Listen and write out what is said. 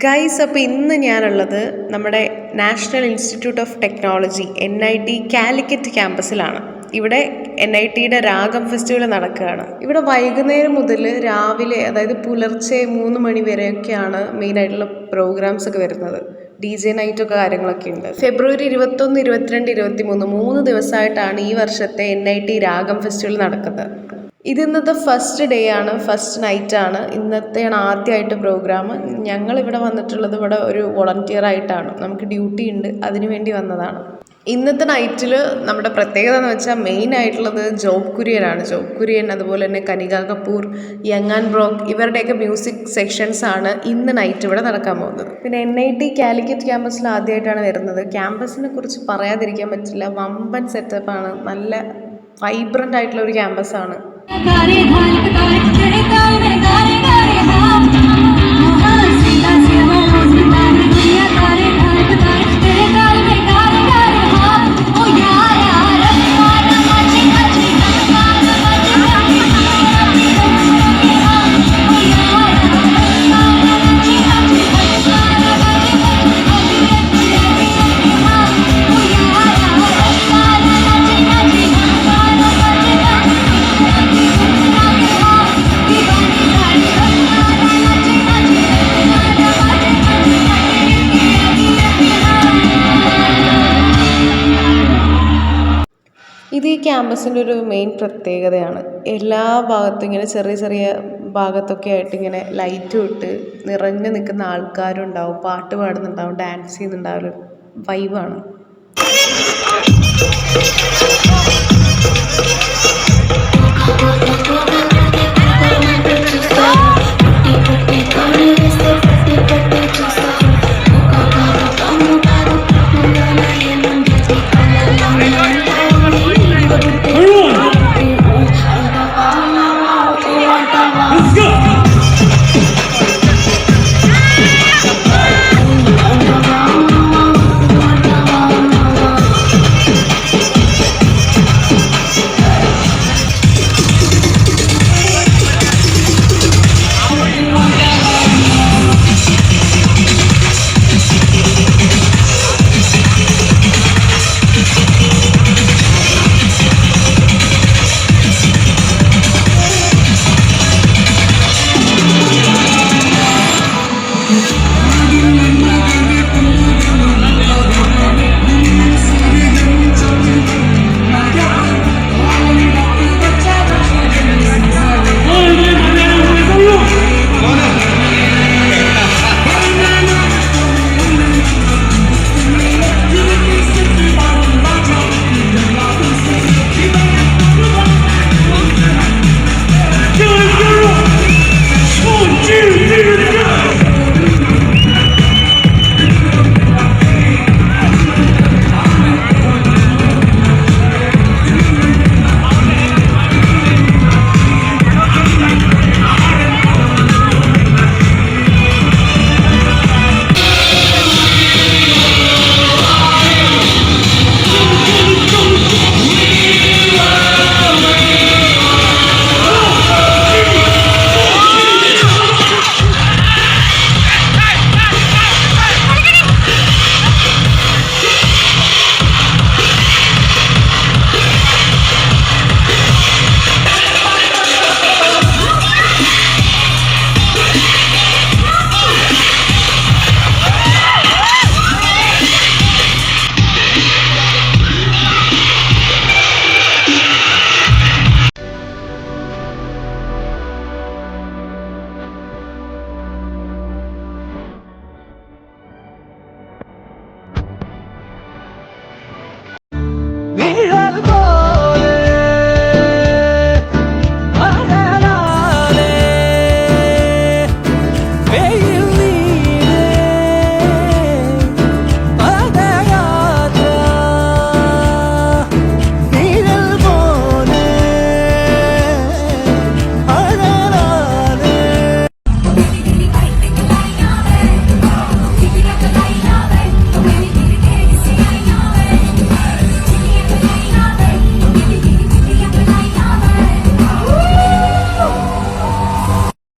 Guys, അപ്പോൾ ഇന്ന് ഞാനുള്ളത് നമ്മുടെ national institute of technology NIT Calicut ക്യാമ്പസിലാണ്. ഇവിടെ NITയുടെ രാഗം ഫെസ്റ്റിവൽ നടക്കുകയാണ്. ഇവിടെ വൈകുന്നേരം മുതൽ രാവിലെ, അതായത് പുലർച്ചെ 3 മണി വരെയൊക്കെയാണ് മെയിനായിട്ടുള്ള പ്രോഗ്രാംസ് ഒക്കെ വരുന്നത്. DJ നൈറ്റൊക്കെ കാര്യങ്ങളൊക്കെ ഉണ്ട്. ഫെബ്രുവരി 21, 22, 23 3 ദിവസമായിട്ടാണ് ഈ വർഷത്തെ NIT രാഗം ഫെസ്റ്റിവൽ നടക്കുന്നത്. ഇന്നത്തെ ഫസ്റ്റ് ഡേ ആണ്, ഫസ്റ്റ് നൈറ്റാണ്. ഇന്നത്തെയാണ് ആദ്യമായിട്ട് പ്രോഗ്രാം. ഞങ്ങളിവിടെ വന്നിട്ടുള്ളത് ഇവിടെ ഒരു വോളണ്ടിയർ ആയിട്ടാണ്. നമുക്ക് ഡ്യൂട്ടി ഉണ്ട്, അതിനു വേണ്ടി വന്നതാണ്. ഇന്നത്തെ നൈറ്റിൽ നമ്മുടെ പ്രത്യേകത എന്ന് വെച്ചാൽ മെയിൻ ആയിട്ടുള്ളത് ജോബ് കുര്യനാണ്. ജോബ് കുര്യൻ, അതുപോലെ തന്നെ കനിക കപൂർ, യങ് ആൻഡ് ബ്രോക്ക്, ഇവരുടെയൊക്കെ മ്യൂസിക് സെക്ഷൻസ് ആണ് ഇന്ന് നൈറ്റ് ഇവിടെ നടക്കാൻ പോകുന്നത്. പിന്നെ NIT കാലിക്കറ്റ് ക്യാമ്പസിൽ ആദ്യമായിട്ടാണ് വരുന്നത്. ക്യാമ്പസിനെ കുറിച്ച് പറയാതിരിക്കാൻ പറ്റില്ല. വമ്പൻ സെറ്റപ്പാണ്, നല്ല വൈബ്രൻ്റ് ആയിട്ടുള്ള ഒരു ക്യാമ്പസാണ്. ഇത് ഈ ക്യാമ്പസിൻ്റെ ഒരു മെയിൻ പ്രത്യേകതയാണ്. എല്ലാ ഭാഗത്തും ഇങ്ങനെ ചെറിയ ചെറിയ ഭാഗത്തൊക്കെ ആയിട്ട് ഇങ്ങനെ ലൈറ്റ് ഇട്ട് നിറഞ്ഞു നിൽക്കുന്ന ആൾക്കാരും ഉണ്ടാവും, പാട്ട് പാടുന്നുണ്ടാവും, ഡാൻസ് ചെയ്യുന്നുണ്ടാവും. വൈബാണ്.